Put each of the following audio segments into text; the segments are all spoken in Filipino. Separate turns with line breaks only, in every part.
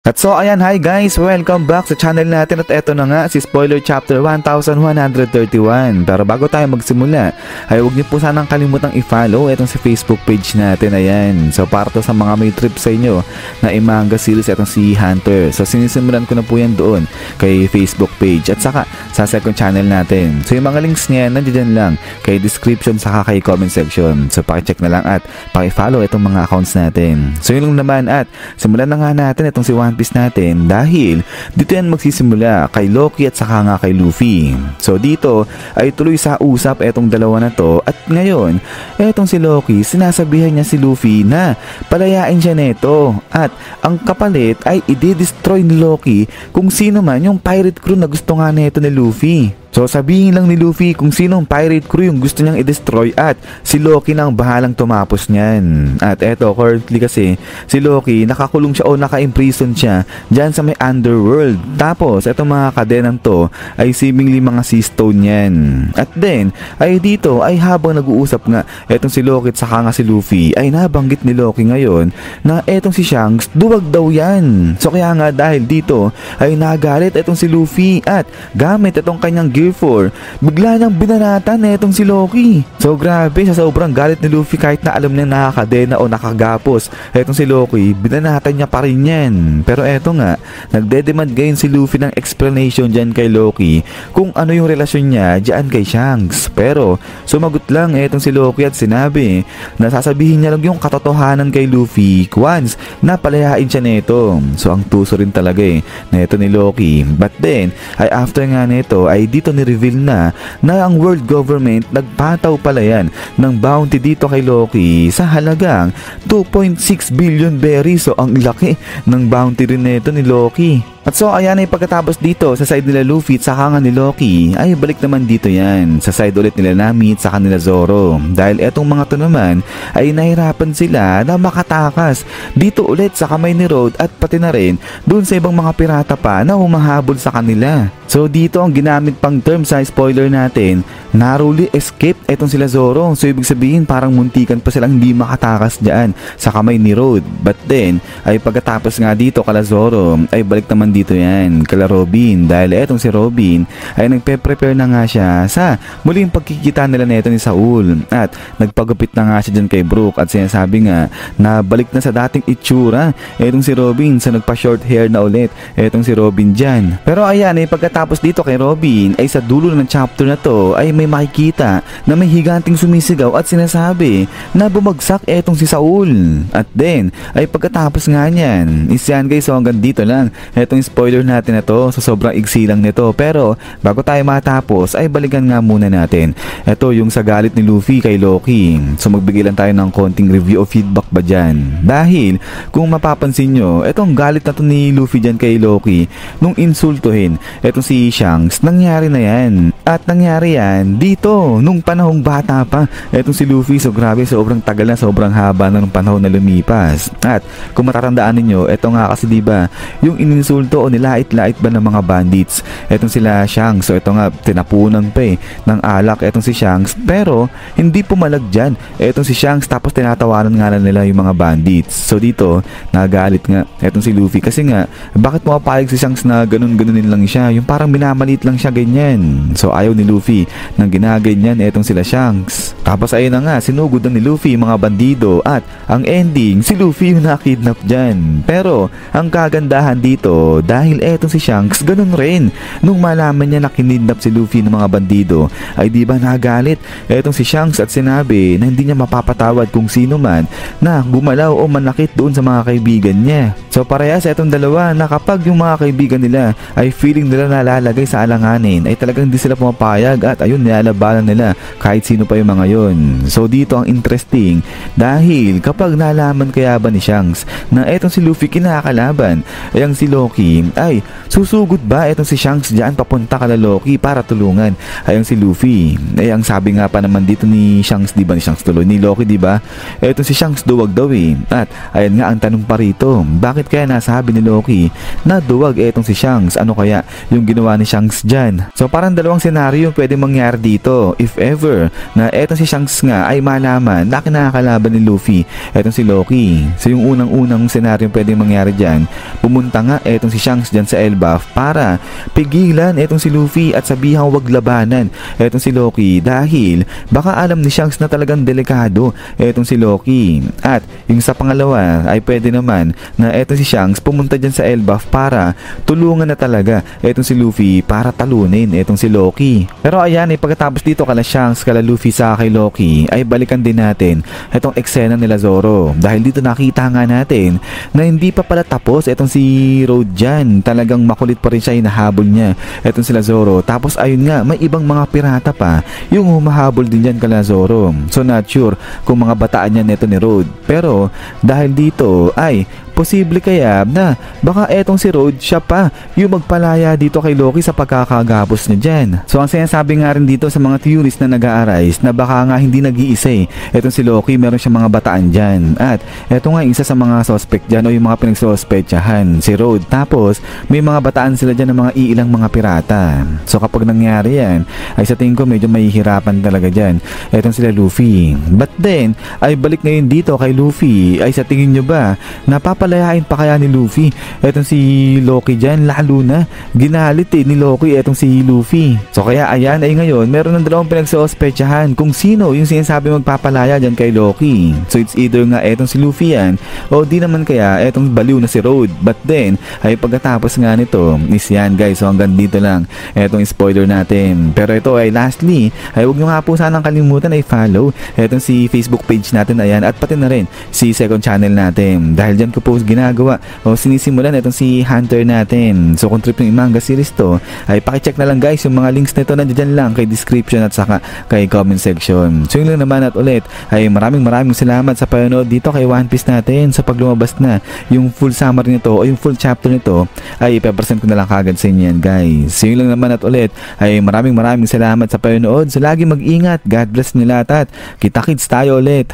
At so ayan, hi guys, welcome back sa channel natin at eto na nga si spoiler chapter 1131. Pero bago tayo magsimula ay huwag niyo po sanang kalimutang i-follow etong si Facebook page natin, ayan. So para to sa mga may trip sa inyo na i-manga series etong si Hunter. So sinisimulan ko na po yan doon kay Facebook page at saka sa second channel natin. So yung mga links niya nandiyan lang kay description saka kay comment section. So pakicheck na lang at paki-follow itong mga accounts natin. So yun lang naman at simulan na nga natin itong si One Piece natin dahil dito yan magsisimula kay Loki at saka nga kay Luffy. So dito ay tuloy sa usap etong dalawa na to at ngayon etong si Loki sinasabihan niya si Luffy na palayain siya neto at ang kapalit ay i-destroy ni Loki kung sino man yung pirate crew na gusto nga neto ni Luffy. So sabihin lang ni Luffy kung sinong pirate crew yung gusto niyang i-destroy at si Loki nang bahalang tumapos niyan. At eto currently kasi si Loki nakakulong siya o naka-imprison siya dyan sa may underworld. Tapos etong mga kadenang to ay seemingly mga sea stone yan. At then ay dito ay habang nag-uusap nga etong si Loki at saka nga si Luffy ay nabanggit ni Loki ngayon na etong si Shanks duwag daw yan. So kaya nga dahil dito ay nagalit etong si Luffy at gamit etong kanyang Gear 4, bigla niyang binanatan etong si Loki. So grabe, sa sobrang galit ni Luffy kahit na alam niya nakakadena o nakagapos etong si Loki, binanatan niya pa rin yan. Pero eto nga, nagdedemand ngayon si Luffy ng explanation dyan kay Loki kung ano yung relasyon niya dyan kay Shanks. Pero sumagot lang etong si Loki at sinabi na sasabihin niya lang yung katotohanan kay Luffy once na palayain siya neto. So ang tuso rin talaga neto ni Loki. But then ay after nga neto ay dito ni-reveal na ang world government nagpataw pala yan ng bounty dito kay Loki sa halagang 2.6 billion berries. So ang laki ng bounty rin nito ni Loki. At so ayan ay pagkatapos dito sa side nila Luffy at saka nga ni Loki ay balik naman dito yan sa side ulit nila Nami at saka nila Zoro. Dahil etong mga to naman ay nahirapan sila na makatakas dito ulit sa kamay ni Road at pati na rin dun sa ibang mga pirata pa na humahabol sa kanila. So dito ang ginamit pang term sa spoiler natin, narrowly escaped etong sila Zoro. So ibig sabihin parang muntikan pa silang hindi makatakas dyan sa kamay ni Road. But then ay pagkatapos nga dito kala Zoro ay balik naman dito yan kala Robin dahil etong si Robin ay nagpe-prepare na nga siya sa muling pagkikita nila neto ni Saul at nagpagupit na nga siya dyan kay Brook at sinasabi nga na balik na sa dating itsura etong si Robin sa nagpa-short hair na ulit etong si Robin dyan. Pero ayan ay pagkatapos dito kay Robin ay sa dulo ng chapter na to ay may makikita na may higanting sumisigaw at sinasabi na bumagsak etong si Saul. At then ay pagkatapos nga niyan is yan guys, so hanggang dito lang etong spoiler natin na to, so sobrang igsi lang nito. Pero bago tayo matapos ay balikan nga muna natin ito yung sa galit ni Luffy kay Loki. So magbigay lang tayo ng konting review o feedback ba dyan dahil kung mapapansin nyo etong galit na to ni Luffy dyan kay Loki nung insultuhin etong si Shanks, nangyari na yan at nangyari yan dito nung panahong bata pa etong si Luffy. So grabe, sobrang tagal na, sobrang haba na ng panahon na lumipas. At kung matatandaan ninyo, eto nga kasi diba yung ininsulto o nilait-lait ba ng mga bandits etong sila Shanks. So ito nga tinapunan pa ng alak etong si Shanks pero hindi pumalag dyan etong si Shanks, tapos tinatawanan nga nila yung mga bandits. So dito nagalit nga etong si Luffy kasi nga bakit mapapayag si Shanks na ganun-ganunin lang siya, yung parang minamalit lang siya ganyan. So ayaw ni Luffy nang ginaganyan etong sila Shanks. Tapos ayun na nga sinugod na ni Luffy mga bandido at ang ending si Luffy yung nakidnap dyan. Pero ang kagandahan dito dahil etong si Shanks ganun rin nung malaman niya na kinidnap si Luffy ng mga bandido ay di ba nagalit etong si Shanks at sinabi na hindi niya mapapatawad kung sino man na gumalaw o manakit doon sa mga kaibigan niya. So parehas etong dalawa na kapag yung mga kaibigan nila ay feeling nila nalalagay sa alanganin ay talagang hindi sila pumapayag at ayun nilalabanan nila kahit sino pa yung mga yon. So dito ang interesting dahil kapag nalaman kaya ba ni Shanks na etong si Luffy kinakalaban ay ang si Loki Luffy ay susugod ba etong si Shanks dyan papunta kala Loki para tulungan ayong si Luffy. Ang sabi nga pa naman dito ni Shanks, di ba ni Shanks tuloy, ni Loki, di ba? Etong si Shanks duwag daw At ayan nga ang tanong pa rito, bakit kaya nasabi ni Loki na duwag etong si Shanks? Ano kaya yung ginawa ni Shanks dyan? So parang dalawang senaryo pwede mangyari dito if ever na etong si Shanks nga ay malaman na kinakalaban ni Luffy etong si Loki. So yung unang-unang senaryo pwede mangyari dyan, pumunta nga etong si Shanks dyan sa Elbaf para pigilan etong si Luffy at sabihang wag labanan etong si Loki dahil baka alam ni Shanks na talagang delikado etong si Loki. At yung sa pangalawa ay pwede naman na etong si Shanks pumunta dyan sa Elbaf para tulungan na talaga etong si Luffy para talunin etong si Loki. Pero ayan pagkatapos dito kala Shanks, kala Luffy sa kay Loki ay balikan din natin etong eksena nila Zoro dahil dito nakita nga natin na hindi pa pala tapos etong si Road dyan. Talagang makulit pa rin siya, hinahabol niya etong sila Zoro. Tapos ayun nga, may ibang mga pirata pa yung humahabol din dyan kala Zoro. So not sure kung mga bataan yan neto ni Road. Pero dahil dito ay posible kaya na baka etong si Road siya pa yung magpalaya dito kay Loki sa pagkakagapos niya dyan. So ang sinasabi nga rin dito sa mga theories na nag-a-arise na baka nga hindi nag-iisa etong si Loki, meron siya mga bataan dyan. At eto nga isa sa mga suspect dyan o yung mga pinagsuspetsahan, si Road. Tapos may mga bataan sila dyan ng mga iilang mga pirata. So kapag nangyari yan ay sa tingin ko medyo mahihirapan talaga dyan etong sila Luffy. But then ay balik ngayon dito kay Luffy, ay sa tingin nyo ba napapalayain pa kaya ni Luffy etong si Loki dyan? Lalo na ginalit ni Loki etong si Luffy. So kaya ayan ay ngayon meron ng dalawang pinagsuspetsahan kung sino yung sinasabi magpapalaya dyan kay Loki. So it's either nga etong si Luffy yan o di naman kaya etong baliw na si Road. But then ay pagkatapos nga nito is yan guys. So hanggang dito lang etong spoiler natin. Pero ito ay lastly ay huwag nyo nga po sanang kalimutan ay follow etong si Facebook page natin ayan at pati na rin si second channel natin dahil dyan ko po ginagawa o sinisimulan itong si Hunter natin. So kung trip ng manga series to ay pakicheck na lang guys yung mga links nito nandiyan lang kay description at saka kay comment section. So yun lang naman at ulit ay maraming salamat sa panonood dito kay One Piece natin. Sa paglumabas na yung full summary nito o yung full chapter nito ay ipapresent ko na lang kagad sa inyo yan guys. So yun lang naman at ulit ay maraming salamat sa panonood. So lagi mag-ingat, God bless nyo lahat at kita-kits tayo ulit.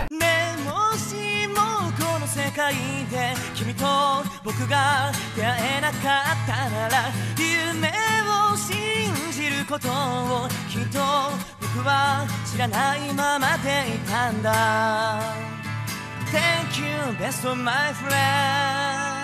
君と僕が出会えなかったなら夢を信じることをきっと僕は知らないままでいたんだ Thank you best of my friend